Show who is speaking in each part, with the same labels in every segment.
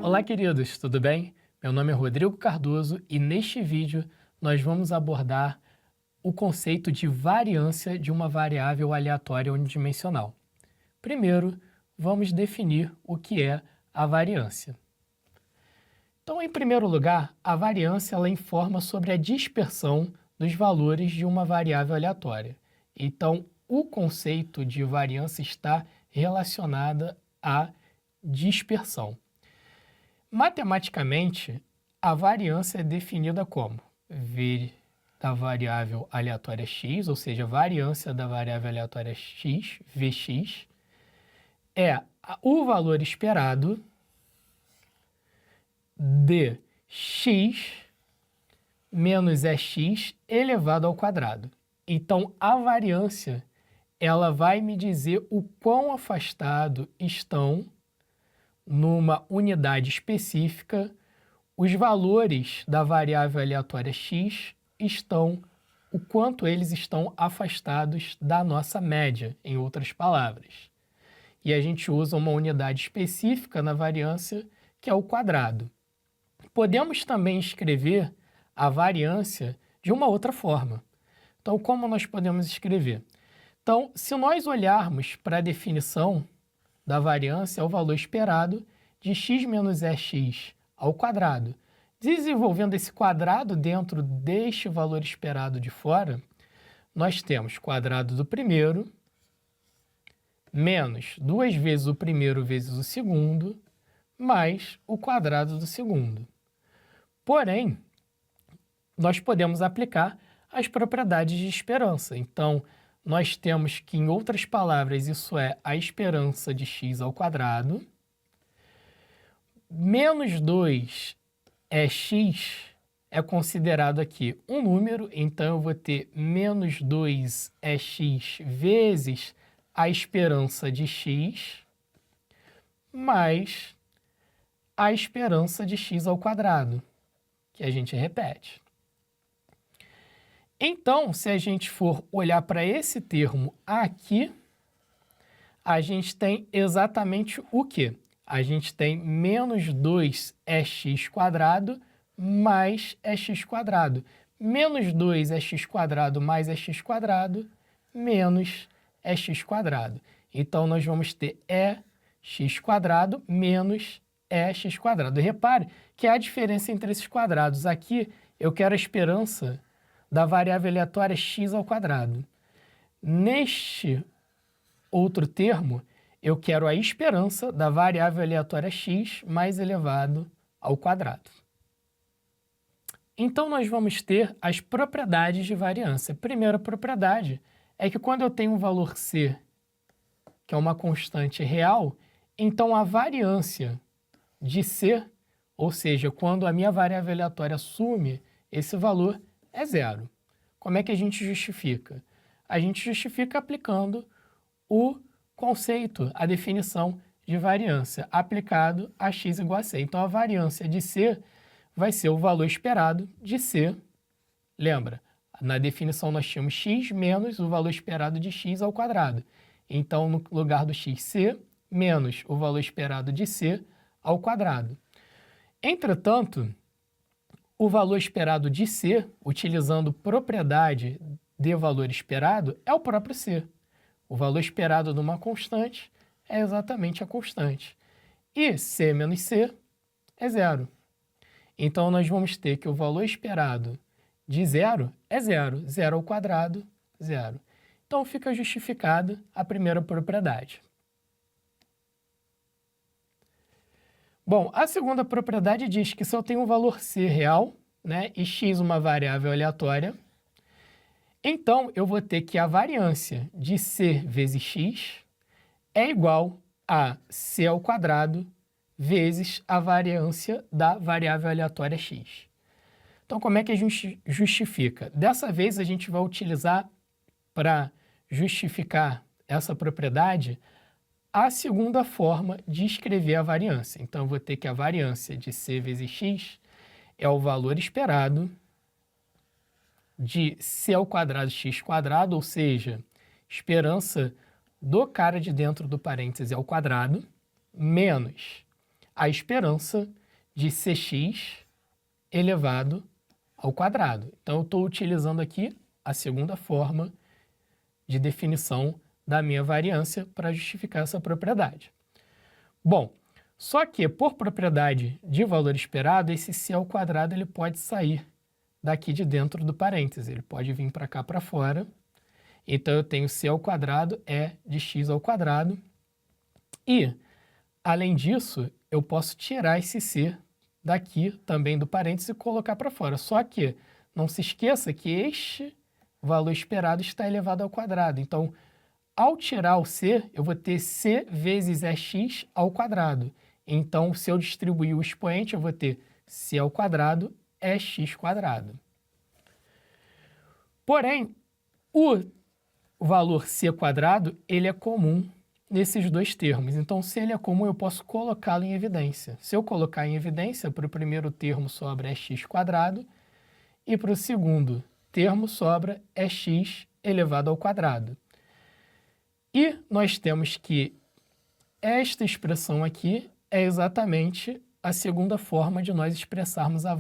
Speaker 1: Olá, queridos, tudo bem? Meu nome é Rodrigo Cardoso e neste vídeo nós vamos abordar o conceito de variância de uma variável aleatória unidimensional. Primeiro, vamos definir o que é a variância. Então, em primeiro lugar, a variância ela informa sobre a dispersão dos valores de uma variável aleatória. Então, o conceito de variância está relacionado à dispersão. Matematicamente, a variância é definida como v da variável aleatória x, ou seja, a variância da variável aleatória x, Vx, é o valor esperado de x menos Ex elevado ao quadrado. Então, a variância ela vai me dizer o quão afastado estão, numa unidade específica, os valores da variável aleatória x o quanto eles estão afastados da nossa média, em outras palavras. E a gente usa uma unidade específica na variância, que é o quadrado. Podemos também escrever a variância de uma outra forma. Então, como nós podemos escrever? Então, se nós olharmos para a definição da variância, é o valor esperado de x menos Ex ao quadrado. Desenvolvendo esse quadrado dentro deste valor esperado de fora, nós temos quadrado do primeiro menos 2 vezes o primeiro vezes o segundo, mais o quadrado do segundo. Porém, nós podemos aplicar as propriedades de esperança. Então, nós temos que, em outras palavras, isso é a esperança de x ao quadrado, menos 2 x é considerado aqui um número, então eu vou ter menos 2 x vezes a esperança de x, mais a esperança de x ao quadrado, que a gente repete. Então, se a gente for olhar para esse termo aqui, a gente tem exatamente o quê? A gente tem menos 2x² mais x². Menos 2x² mais x² menos x². Então, nós vamos ter x² menos x². Repare que há diferença entre esses quadrados. Aqui, eu quero a esperança da variável aleatória x ao quadrado. Neste outro termo, eu quero a esperança da variável aleatória x mais elevado ao quadrado. Então, nós vamos ter as propriedades de variância. A primeira propriedade é que quando eu tenho um valor c, que é uma constante real, então a variância de c, ou seja, quando a minha variável aleatória assume esse valor, é zero. Como é que a gente justifica? A gente justifica aplicando o conceito, a definição de variância, aplicado a x igual a c. Então, a variância de c vai ser o valor esperado de c. Lembra, na definição nós tínhamos x menos o valor esperado de x ao quadrado. Então, no lugar do x, c menos o valor esperado de c ao quadrado. Entretanto, o valor esperado de c, utilizando propriedade de valor esperado, é o próprio c. O valor esperado de uma constante é exatamente a constante. E c menos c é zero. Então, nós vamos ter que o valor esperado de zero é zero. Zero ao quadrado, zero. Então, fica justificada a primeira propriedade. Bom, a segunda propriedade diz que se eu tenho um valor c real, né, e x uma variável aleatória, então eu vou ter que a variância de c vezes x é igual a c ao quadrado vezes a variância da variável aleatória x. Então, como é que a gente justifica? Dessa vez, a gente vai utilizar, para justificar essa propriedade, a segunda forma de escrever a variância. Então, eu vou ter que a variância de c vezes x é o valor esperado de c ao quadrado x quadrado, ou seja, esperança do cara de dentro do parêntese ao quadrado, menos a esperança de cx elevado ao quadrado. Então, eu estou utilizando aqui a segunda forma de definição da minha variância para justificar essa propriedade. Bom, só que por propriedade de valor esperado, esse c ao quadrado ele pode sair daqui de dentro do parêntese, ele pode vir para cá para fora. Então, eu tenho c ao quadrado é de x ao quadrado. E, além disso, eu posso tirar esse c daqui também do parêntese e colocar para fora. Só que não se esqueça que este valor esperado está elevado ao quadrado. Então, ao tirar o c, eu vou ter c vezes x ao quadrado. Então, se eu distribuir o expoente, eu vou ter c ao quadrado é x quadrado. Porém, o valor c quadrado, ele é comum nesses dois termos. Então, se ele é comum, eu posso colocá-lo em evidência. Se eu colocar em evidência, para o primeiro termo sobra x quadrado e para o segundo termo sobra x elevado ao quadrado. E nós temos que esta expressão aqui é exatamente a segunda forma de nós expressarmos a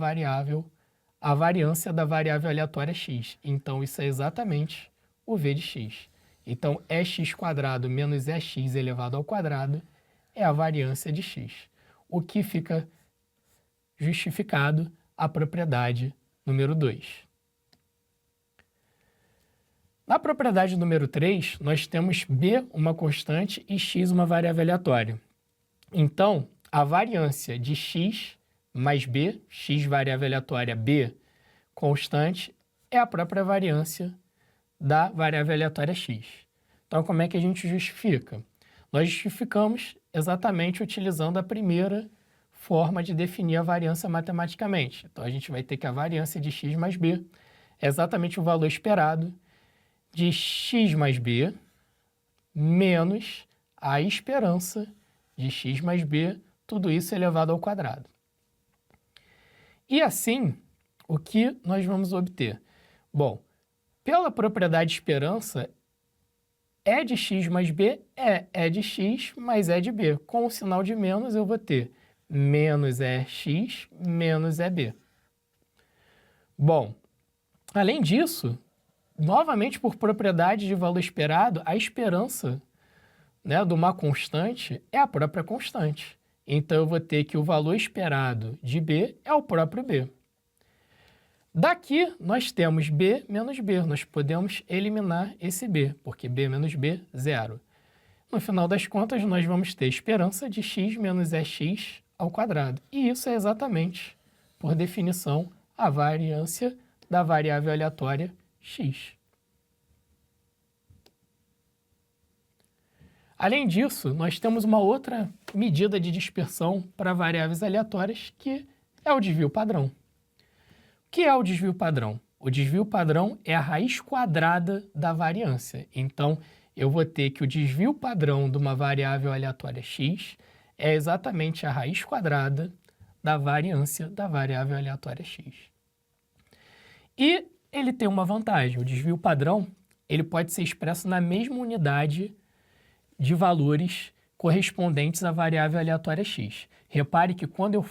Speaker 1: variância da variável aleatória x. Então, isso é exatamente o v de x. Então, x quadrado menos x elevado ao quadrado é a variância de x, o que fica justificado a propriedade número 2. Na propriedade número 3, nós temos b uma constante e x uma variável aleatória. Então, a variância de x mais b, x variável aleatória, b constante, é a própria variância da variável aleatória x. Então, como é que a gente justifica? Nós justificamos exatamente utilizando a primeira forma de definir a variância matematicamente. Então, a gente vai ter que a variância de x mais b é exatamente o valor esperado de x mais b menos a esperança de x mais b, tudo isso elevado ao quadrado. E assim, o que nós vamos obter? Bom, pela propriedade de esperança, E de x mais b é de x mais E de b. Com o sinal de menos, eu vou ter menos EX menos EB. Bom, além disso, novamente por propriedade de valor esperado, a esperança, né, de uma constante é a própria constante. Então, eu vou ter que o valor esperado de b é o próprio b. Daqui, nós temos b menos b. Nós podemos eliminar esse b, porque b menos b, zero. No final das contas, nós vamos ter esperança de x menos EX ao quadrado. E isso é exatamente, por definição, a variância da variável aleatória x. Além disso, nós temos uma outra medida de dispersão para variáveis aleatórias, que é o desvio padrão. O que é o desvio padrão? O desvio padrão é a raiz quadrada da variância. Então, eu vou ter que o desvio padrão de uma variável aleatória x é exatamente a raiz quadrada da variância da variável aleatória x. E ele tem uma vantagem. O desvio padrão ele pode ser expresso na mesma unidade de valores correspondentes à variável aleatória x. Repare que quando eu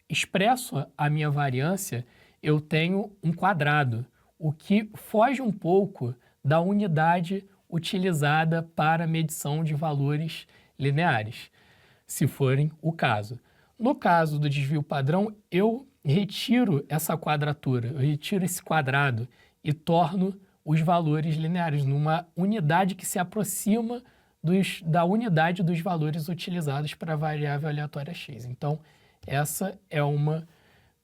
Speaker 1: expresso a minha variância, eu tenho um quadrado, o que foge um pouco da unidade utilizada para medição de valores lineares, se forem o caso. No caso do desvio padrão, eu retiro essa quadratura, eu retiro esse quadrado e torno os valores lineares numa unidade que se aproxima da unidade dos valores utilizados para a variável aleatória x. Então, essa é uma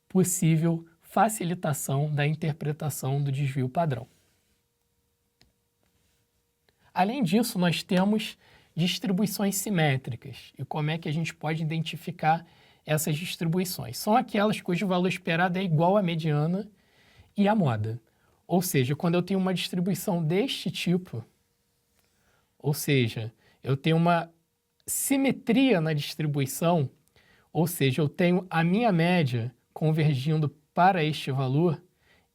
Speaker 1: possível facilitação da interpretação do desvio padrão. Além disso, nós temos distribuições simétricas. E como é que a gente pode identificar essas distribuições? São aquelas cujo valor esperado é igual à mediana e à moda. Ou seja, quando eu tenho uma distribuição deste tipo, ou seja, eu tenho uma simetria na distribuição, ou seja, eu tenho a minha média convergindo para este valor,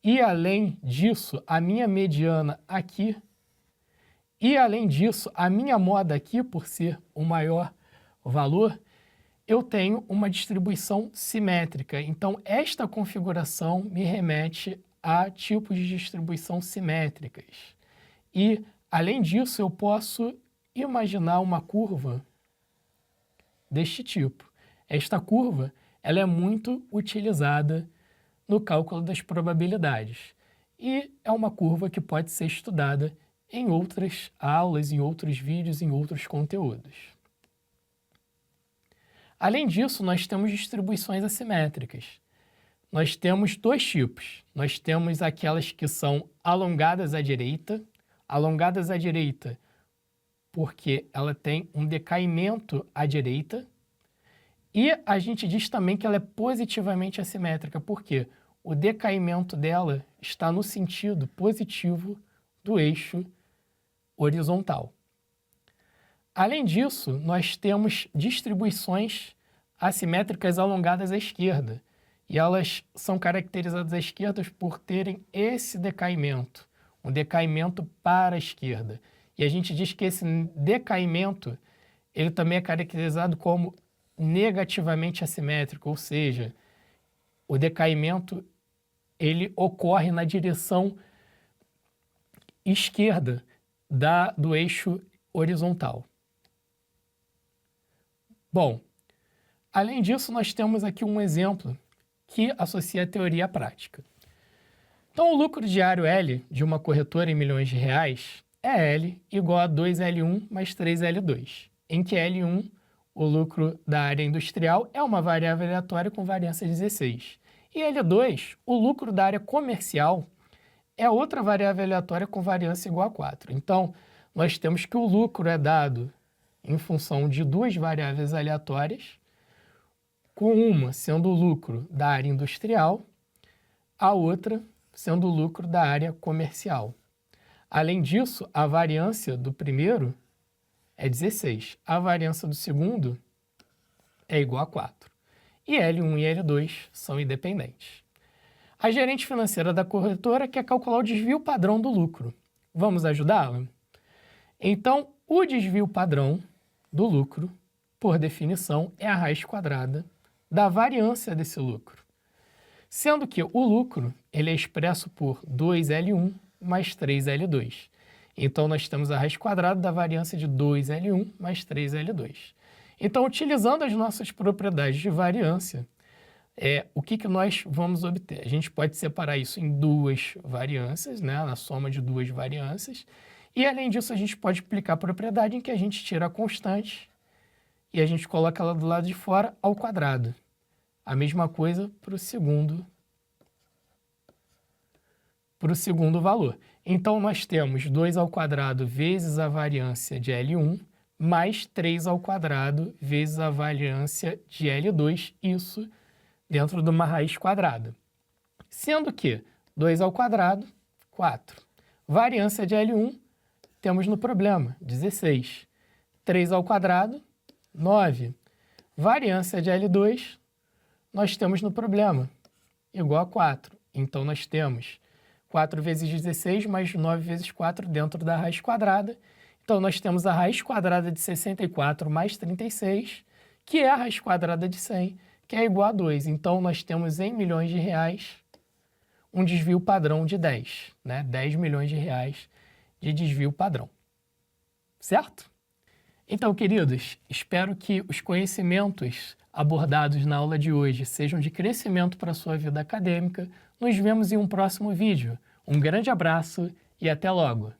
Speaker 1: e além disso, a minha mediana aqui, e além disso, a minha moda aqui, por ser o maior valor, eu tenho uma distribuição simétrica. Então, esta configuração me remete a tipos de distribuição simétricas. E, além disso, eu posso imaginar uma curva deste tipo. Esta curva ela é muito utilizada no cálculo das probabilidades. E é uma curva que pode ser estudada em outras aulas, em outros vídeos, em outros conteúdos. Além disso, nós temos distribuições assimétricas. Nós temos dois tipos. Nós temos aquelas que são alongadas à direita porque ela tem um decaimento à direita, e a gente diz também que ela é positivamente assimétrica, porque o decaimento dela está no sentido positivo do eixo horizontal. Além disso, nós temos distribuições assimétricas alongadas à esquerda, e elas são caracterizadas à esquerda por terem esse decaimento, um decaimento para a esquerda. E a gente diz que esse decaimento ele também é caracterizado como negativamente assimétrico, ou seja, o decaimento ele ocorre na direção esquerda do eixo horizontal. Bom, além disso, nós temos aqui um exemplo que associa a teoria à prática. Então, o lucro diário L de uma corretora em milhões de reais é L igual a 2L1 mais 3L2, em que L1, o lucro da área industrial, é uma variável aleatória com variância 16. E L2, o lucro da área comercial, é outra variável aleatória com variância igual a 4. Então, nós temos que o lucro é dado em função de duas variáveis aleatórias, com uma sendo o lucro da área industrial, a outra sendo o lucro da área comercial. Além disso, a variância do primeiro é 16. A variância do segundo é igual a 4. E L1 e L2 são independentes. A gerente financeira da corretora quer calcular o desvio padrão do lucro. Vamos ajudá-la? Então, o desvio padrão do lucro, por definição, é a raiz quadrada da variância desse lucro. Sendo que o lucro ele é expresso por 2L1 mais 3L2. Então, nós temos a raiz quadrada da variância de 2L1 mais 3L2. Então, utilizando as nossas propriedades de variância, o que nós vamos obter? A gente pode separar isso em duas variâncias, né, na soma de duas variâncias, e, além disso, a gente pode aplicar a propriedade em que a gente tira a constante e a gente coloca ela do lado de fora ao quadrado. A mesma coisa para o segundo valor. Então, nós temos 2 ao quadrado vezes a variância de L1 mais 3 ao quadrado vezes a variância de L2, isso dentro de uma raiz quadrada. Sendo que 2 ao quadrado, 4. Variância de L1, temos no problema, 16. 3 ao quadrado, 9. Variância de L2, nós temos no problema, igual a 4. Então, nós temos 4 vezes 16 mais 9 vezes 4 dentro da raiz quadrada. Então, nós temos a raiz quadrada de 64 mais 36, que é a raiz quadrada de 100, que é igual a 2. Então, nós temos em milhões de reais um desvio padrão de 10, né? 10 milhões de reais de desvio padrão. Certo? Então, queridos, espero que os conhecimentos abordados na aula de hoje sejam de crescimento para a sua vida acadêmica. Nos vemos em um próximo vídeo. Um grande abraço e até logo!